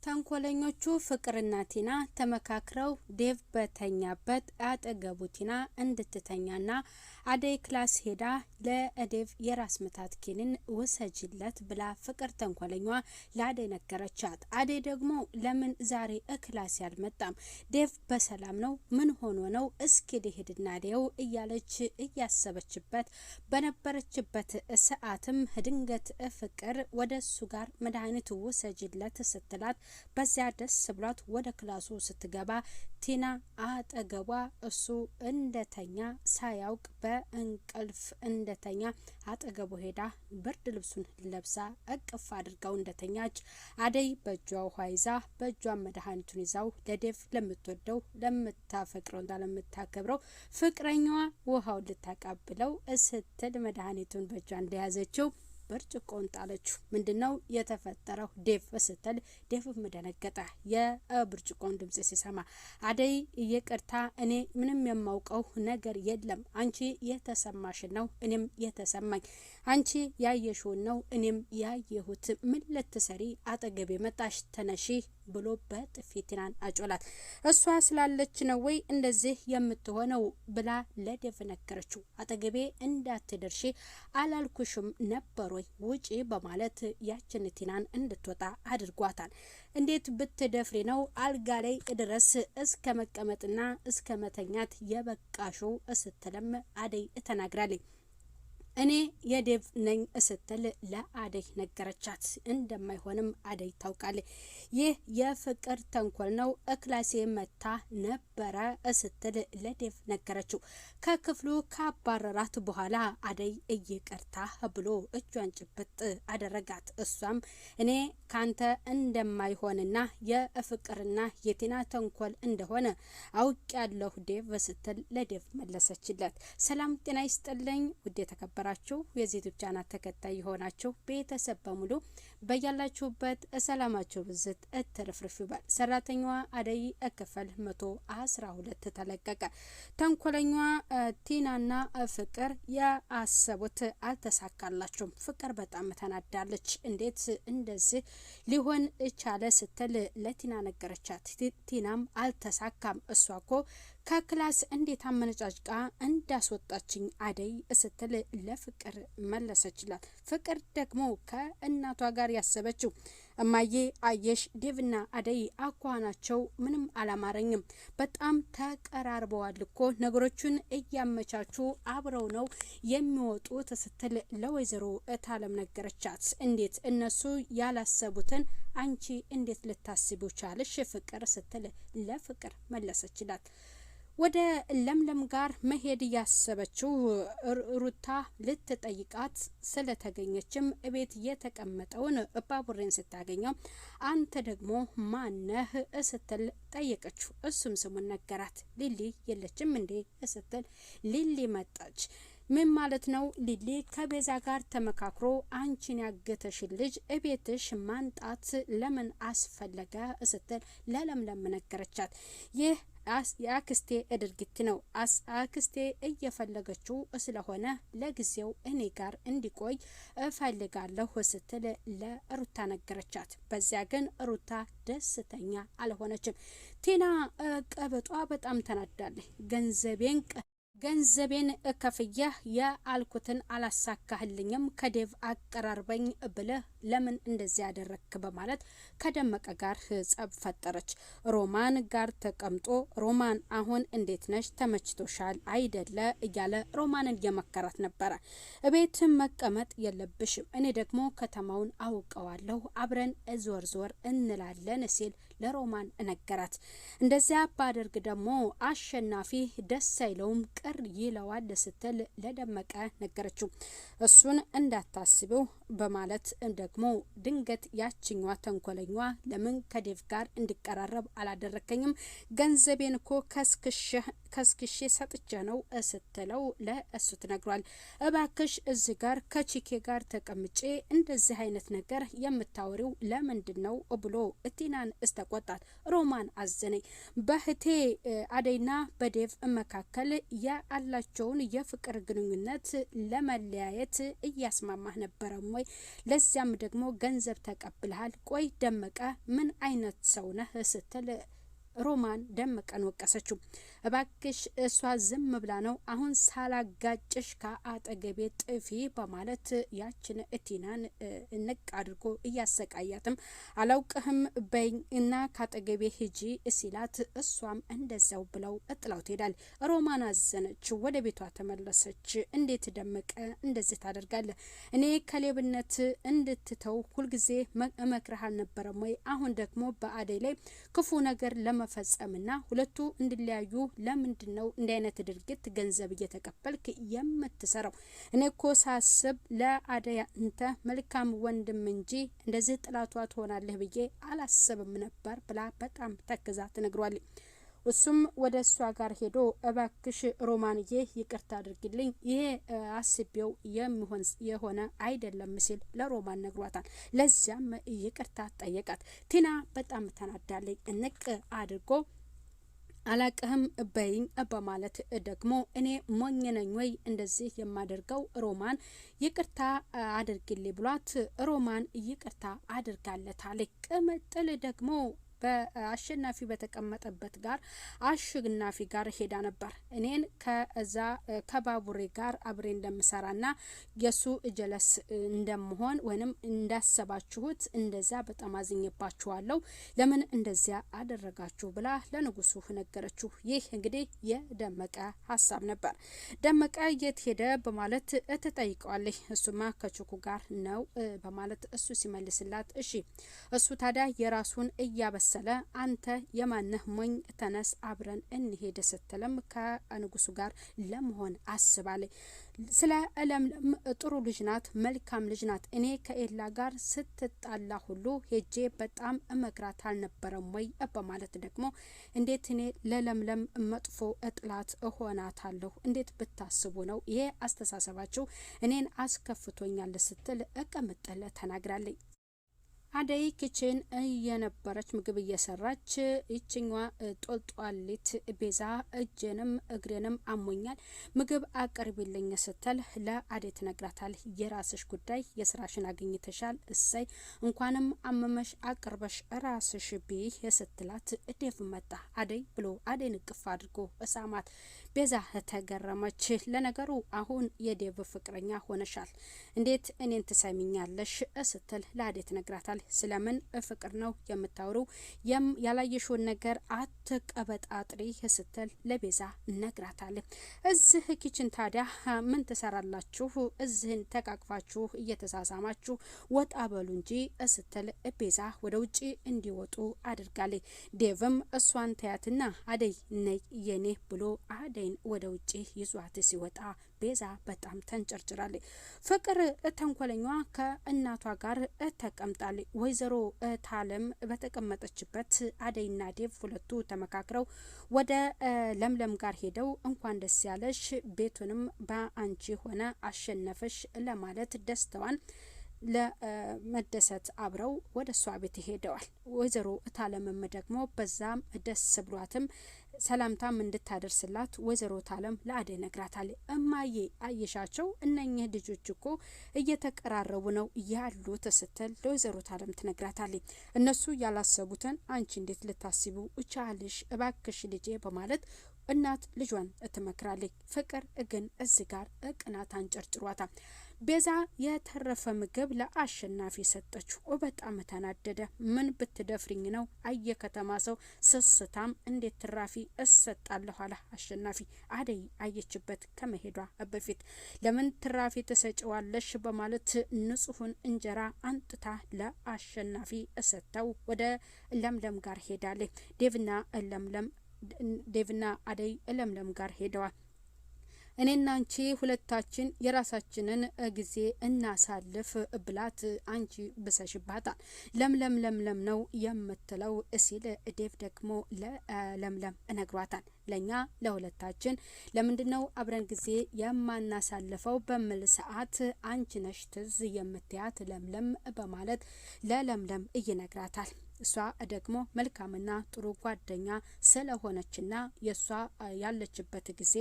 ተንኮለኞቹ ፍቅርና ቲና ተመካክረው ዴቭ በተኛበት አጠገቡ ቲና እንድትተኛና አደይ ክላስ ሄዳ ለዴቭ የራስ ምታት ኪኒን ወሰጅለት ብላ ፍቅር ተንኮለኛዋ ለአደይ ነገረቻት። አደይ ደግሞ ለምን ዛሬ ክላስ ያልመጣም? ዴቭ በሰላም ነው? ምን ሆኖ ነው? እስኪ ልሂድና አደይው እያለች እያሰበችበት በነበረችበት ሰዓትም ድንገት ፍቅር ወደሱ ጋር መድኃኒት ወሰጅለት ስትላት በዚያ ደስ ብሏት ወደ ክላሱ ስትገባ ቲና አጠገቧ እሱ እንደተኛ ሳያውቅ በእንቅልፍ እንደተኛ አጠገቡ ሄዳ ብርድ ልብሱን ለብሳ እቅፍ አድርጋው እንደተኛች አደይ በእጇ ውሃ ይዛ በእጇ መድኃኒቱን ይዛው ለዴቭ ለምትወደው ለምታፈቅረው ለምታከብረው ፍቅረኛዋ ውሃው ልታቀብለው ስትል መድኃኒቱን በእጇ እንደያዘችው ብርጭቆን ጣለችው። ምንድነው የተፈጠረው ዴቭ ስትል ዴቭ መደነገጠ። የብርጭቆን ድምጽ ሲሰማ አደይ ይቅርታ እኔ ምንም የማውቀው ነገር የለም፣ አንቺ የተሰማሽ ነው እኔም የተሰማኝ፣ አንቺ ያየሽውን ነው እኔም ያየሁት፣ ምን ልትሰሪ አጠገቤ መጣሽ? ተነሺ ብሎ በጥፊ ቲናን አጮላት። እሷ ስላለች ነው ወይ እንደዚህ የምትሆነው ብላ ለዴቭ ነገረችው። አጠገቤ እንዳትደርሺ አላልኩሽም ነበር ወይ? ውጪ በማለት ያችን ቲናን እንድትወጣ አድርጓታል። እንዴት ብትደፍሪ ነው አልጋ ላይ ድረስ እስከ መቀመጥና እስከ መተኛት የበቃሹ ስትለም አደይ ተናግራለች። እኔ የዴቭ ነኝ ስትል ለአደይ ነገረቻት። እንደማይሆንም አደይ ታውቃለች። ይህ የፍቅር ተንኮል ነው፣ ክላሴ መታ ነበረ ስትል ለዴቭ ነገረችው። ከክፍሉ ካባረራት በኋላ አደይ ይቅርታ ብሎ እጇን ጭብጥ አደረጋት። እሷም እኔ ካንተ እንደማይሆንና የፍቅርና የቲና ተንኮል እንደሆነ አውቄያለሁ ዴቭ ስትል ለዴቭ መለሰችለት። ሰላም ጤና ይስጥልኝ ውድ የተከበረ የዚህ ቻናል ተከታይ የሆናችሁ ቤተሰብ በሙሉ በያላችሁበት ሰላማችሁ ብዝት እትርፍርፍ ይበል። ሰራተኛዋ አደይ ክፍል 112 ተለቀቀ። ተንኮለኛዋ ቲናና ፍቅር ያሰቡት አልተሳካላቸውም። ፍቅር በጣም ተናዳለች። እንዴት እንደዚህ ሊሆን ቻለ ስትል ለቲና ነገረቻት። ቲናም አልተሳካም፣ እሷ እኮ ከክላስ እንዴት አመነጫጭቃ እንዳስወጣችኝ አደይ ስትል ለፍቅር መለሰችላት። ፍቅር ደግሞ ከእናቷ ጋር ያሰበችው እማዬ አየሽ ዴቭና አደይ አኳኋናቸው ምንም አላማረኝም፣ በጣም ተቀራርበዋል እኮ ነገሮቹን እያመቻቹ አብረው ነው የሚወጡት ስትል ለወይዘሮ እታለም ነገረቻት። እንዴት እነሱ ያላሰቡትን አንቺ እንዴት ልታስቢው ቻለሽ ፍቅር ስትል ለፍቅር መለሰችላት። ወደ ለምለም ጋር መሄድ ያሰበችው ሩታ ልትጠይቃት ስለተገኘችም እቤት የተቀመጠውን ባቡሬን ስታገኘው አንተ ደግሞ ማነህ ስትል ጠየቀችው። እሱም ስሙን ነገራት። ሊሊ የለችም እንዴ ስትል ሊሊ መጣች። ምን ማለት ነው? ሊሊ ከቤዛ ጋር ተመካክሮ አንቺን ያገተሽ ልጅ እቤትሽ ማንጣት ለምን አስፈለገ ስትል ለለምለም ነገረቻት። ይህ የአክስቴ ድርጊት ነው፣ አክስቴ እየፈለገችው ስለሆነ ለጊዜው እኔ ጋር እንዲቆይ እፈልጋለሁ ስትል ለሩታ ነገረቻት። በዚያ ግን ሩታ ደስተኛ አልሆነችም። ቲና ቀበጧ በጣም ተናዳለች። ገንዘቤን ከፍያ የአልኩትን አላሳካህልኝም፣ ከዴቭ አቀራርበኝ ብለህ ለምን እንደዚህ ያደረክ በማለት ከደመቀ ጋር ጸብ ፈጠረች። ሮማን ጋር ተቀምጦ ሮማን አሁን እንዴት ነሽ? ተመችቶሻል አይደለ? እያለ ሮማንን እየመከራት ነበረ። እቤት መቀመጥ የለብሽም፣ እኔ ደግሞ ከተማውን አውቀዋለሁ፣ አብረን ዞር እንላለን ሲል ለሮማን ነገራት። እንደዚያ ባደርግ ደግሞ አሸናፊ ደስ አይለውም፣ ቅር ይለዋል ስትል ለደመቀ ነገረችው። እሱን እንዳታስበው በማለት ደግሞ ድንገት ያችኛዋ ተንኮለኛዋ ለምን ከዴቭ ጋር እንዲቀራረብ አላደረከኝም? ገንዘቤን እኮ ከስክሼ ሰጥቼ ነው ስትለው ለእሱ ትነግሯል። እባክሽ እዚህ ጋር ከቺኬ ጋር ተቀምጬ እንደዚህ አይነት ነገር የምታወሪው ለምንድን ነው ብሎ ቲናን እስተቆጣት። ሮማን አዘነኝ። በህቴ አደይና በዴቭ መካከል ያላቸውን የፍቅር ግንኙነት ለመለያየት እያስማማህ ነበረም ወይ? ለዚያም ደግሞ ገንዘብ ተቀብለሃል። ቆይ ደመቀ ምን አይነት ሰው ነህ ስትል ሮማን ደመቀን ወቀሰችው። እባክሽ እሷ ዝም ብላ ነው አሁን ሳላጋጭሽ ከአጠገቤ ጥፊ በማለት ያችን ቲናን ንቅ አድርጎ እያሰቃያትም አላውቅህም በይኝ እና ካጠገቤ ሂጂ ሲላት እሷም እንደዛው ብለው እጥላው ትሄዳል። ሮማን አዘነች፣ ወደ ቤቷ ተመለሰች። እንዴት ደመቀ እንደዚህ ታደርጋለህ? እኔ ከሌብነት እንድትተው ሁልጊዜ እመክርህ አልነበረም ወይ? አሁን ደግሞ በአደይ ላይ ክፉ ነገር ለመፈጸምና ሁለቱ እንዲለያዩ ለምንድን ነው እንዲህ አይነት ድርጊት ገንዘብ እየተቀበልክ የምትሰራው? እኔ እኮ ሳስብ ለአደይ አንተ መልካም ወንድም እንጂ እንደዚህ ጥላቷ ትሆናለህ ብዬ አላስብም ነበር ብላ በጣም ተክዛ ትነግሯለች። እሱም ወደ እሷ ጋር ሄዶ እባክሽ ሮማንዬ ይቅርታ አድርግልኝ፣ ይሄ አስቤው የሆነ አይደለም ሲል ለሮማን ነግሯታል። ለዚያም ይቅርታ ጠየቃት። ቲና በጣም ተናዳለች። እንቅ አድርጎ አላቅህም በይኝ በማለት ደግሞ እኔ ሞኝ ነኝ ወይ እንደዚህ የማደርገው? ሮማን ይቅርታ አድርግልኝ ብሏት ሮማን ይቅርታ አድርጋለታለች። ቅምጥል ደግሞ በአሸናፊ በተቀመጠበት ጋር አሸናፊ ጋር ሄዳ ነበር። እኔን ከዛ ከባቡሬ ጋር አብሬ እንደምሰራና የሱ ጀለስ እንደምሆን ወይንም እንዳሰባችሁት እንደዛ በጣም አዝኝባችኋለሁ፣ ለምን እንደዚያ አደረጋችሁ ብላ ለንጉሱ ነገረችው። ይህ እንግዲህ የደመቀ ሀሳብ ነበር። ደመቀ የት ሄደ በማለት ትጠይቀዋለች። እሱማ ከቹኩ ጋር ነው በማለት እሱ ሲመልስላት፣ እሺ እሱ ታዲያ የራሱን እያበሰለ አንተ የማነህ ሞኝ ተነስ አብረን እንሄድ ስትልም ከንጉሱ ጋር ለመሆን አስባለች። ስለ ለምለም ጥሩ ልጅ ናት፣ መልካም ልጅ ናት። እኔ ከኤላ ጋር ስትጣላ ሁሉ ሄጄ በጣም እመክራት አልነበረም ወይ በማለት ደግሞ እንዴት እኔ ለለምለም መጥፎ እጥላት እሆናታለሁ? እንዴት ብታስቡ ነው ይሄ አስተሳሰባችሁ እኔን አስከፍቶኛል ስትል ቅምጥል ተናግራለች። አደይ ኪችን እየነበረች ምግብ እየሰራች ይችኛዋ ጦልጧሊት ቤዛ እጄንም እግሬንም አሞኛል ምግብ አቅርቢልኝ ስትል ለአደይ ትነግራታል። የራስሽ ጉዳይ፣ የስራሽን አግኝተሻል፣ እሰይ እንኳንም አመመሽ አቅርበሽ ራስሽ ቢይ ስትላት ዴቭ መጣ። አደይ ብሎ አደይ ንቅፍ አድርጎ እሳማት። ቤዛ ተገረመች። ለነገሩ አሁን የዴቭ ፍቅረኛ ሆነሻል፣ እንዴት እኔን ትሰሚኛለሽ ስትል ለአደይ ትነግራታል። ስለምን ፍቅር ነው የምታወሩ? ያላየሽውን ነገር አትቀበጣጥሪ ስትል ለቤዛ ነግራታል። እዚህ ኪችን ታዲያ ምን ትሰራላችሁ? እዚህን ተቃቅፋችሁ እየተሳሳማችሁ ወጣ በሉ እንጂ ስትል ቤዛ ወደ ውጪ እንዲወጡ አድርጋለች። ዴቭም እሷን ተያትና አደይ ነይ የኔ ብሎ አደይን ወደ ውጪ ይዟት ሲወጣ ቤዛ በጣም ተንጨርጭራለች። ፍቅር ተንኮለኛዋ ከእናቷ ጋር ተቀምጣለች። ወይዘሮ ታለም በተቀመጠችበት አደይና ዴቭ ሁለቱ ተመካክረው ወደ ለምለም ጋር ሄደው እንኳን ደስ ያለሽ፣ ቤቱንም በአንቺ ሆነ አሸነፈሽ ለማለት ደስታዋን ለመደሰት አብረው ወደ እሷ ቤት ሄደዋል። ወይዘሮ ታለምም ደግሞ በዛም ደስ ብሏትም ሰላምታም እንድታደርስላት ወይዘሮ ታለም ለአደይ ነግራታለች። እማዬ አየሻቸው እነኚህ ልጆች እኮ እየተቀራረቡ ነው ያሉት ስትል ለወይዘሮ ታለም ትነግራታለች። እነሱ ያላሰቡትን አንቺ እንዴት ልታስቡ እቻልሽ? እባክሽ ልጄ በማለት እናት ልጇን ትመክራለች። ፍቅር ግን እዚህ ጋር ቅናት አንጨርጭሯታል። ቤዛ የተረፈ ምግብ ለአሸናፊ ሰጠችው። በጣም ተናደደ። ምን ብትደፍሪኝ ነው? አየ ከተማ ሰው ስስታም እንዴት ትራፊ እሰጣለሁ አለ አሸናፊ። አደይ አየችበት ከመሄዷ በፊት ለምን ትራፊ ተሰጭዋለሽ በማለት ንጹሑን እንጀራ አንጥታ ለአሸናፊ ሰጥተው ወደ ለምለም ጋር ሄዳለች። ዴቭና አደይ ለምለም ጋር ሄደዋል። እኔና አንቺ ሁለታችን የራሳችንን ጊዜ እናሳልፍ ብላት አንቺ ብሰሽባታል። ለምለም ነው የምትለው ሲል ዴቭ ደግሞ ለለምለም እነግሯታል። ለኛ ለሁለታችን ለምንድነው አብረን ጊዜ የማናሳልፈው በሚል ሰዓት አንቺ ነሽ ትዝ የምትያት ለምለም በማለት ለለምለም ይነግራታል። እሷ ደግሞ መልካምና ጥሩ ጓደኛ ስለሆነችና የሷ ያለችበት ጊዜ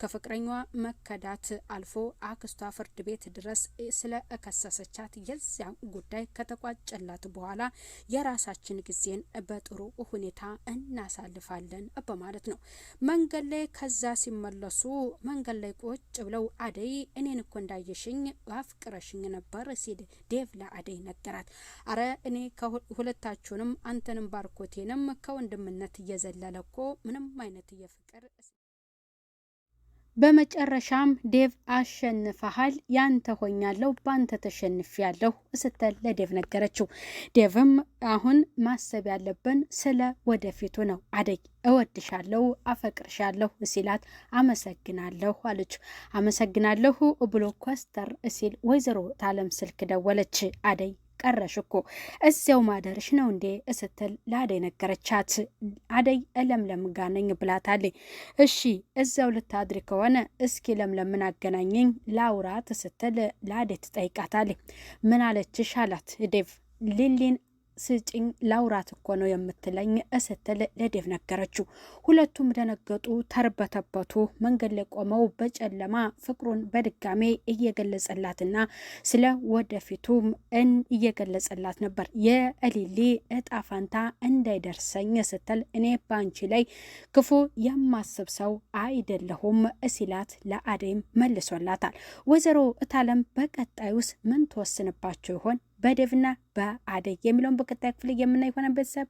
ከፍቅረኛዋ መከዳት አልፎ አክስቷ ፍርድ ቤት ድረስ ስለከሰሰቻት የዚያ ጉዳይ ከተቋጨላት በኋላ የራሳችን ጊዜን በጥሩ ሁኔታ እናሳልፋለን በማለት ነው። መንገድ ላይ ከዛ ሲመለሱ መንገድ ላይ ቁጭ ብለው አደይ እኔን እኮ እንዳየሽኝ አፍቅረሽኝ ነበር ሲል ዴቭ ለአደይ ነገራት። አረ እኔ ከሁለታችሁ አንተንም ባርኮቴንም ከወንድምነት እየዘለለ እኮ ምንም አይነት የፍቅር በመጨረሻም ዴቭ አሸንፈሃል፣ ያንተ ሆኛለሁ፣ ባንተ ተሸንፊያለሁ ስትል ለዴቭ ነገረችው። ዴቭም አሁን ማሰብ ያለብን ስለ ወደፊቱ ነው፣ አደይ እወድሻለሁ፣ አፈቅርሻለሁ ሲላት አመሰግናለሁ አለች። አመሰግናለሁ ብሎ ኮስተር ሲል ወይዘሮ ታለም ስልክ ደወለች። አደይ ቀረሽ እኮ እዚያው ማደርሽ ነው እንዴ ስትል ለአደይ ነገረቻት። አደይ ለምለም ጋር ነኝ ብላታለች። እሺ እዚያው ልታድሪ ከሆነ እስኪ ለምለምን አገናኘኝ ላውራት ስትል ለአደይ ትጠይቃታለች። ምን አለችሽ አላት ዴቭ። ሊሊን ስጭኝ ላውራት እኮ ነው የምትለኝ ስትል ለዴቭ ነገረችው። ሁለቱም ደነገጡ፣ ተርበተበቱ። መንገድ ላይ ቆመው በጨለማ ፍቅሩን በድጋሜ እየገለጸላትና ስለ ወደፊቱም እየገለጸላት ነበር። የሊሊ እጣ ፋንታ እንዳይደርሰኝ ስትል እኔ ባንቺ ላይ ክፉ የማስብ ሰው አይደለሁም ሲላት ለአደይም መልሶላታል። ወይዘሮ እታለም በቀጣዩስ ምን ተወስንባቸው ይሆን? በዴቭና በአደይ የሚለውን በቀጣይ ክፍል የምናይ ይሆናል። ቤተሰብ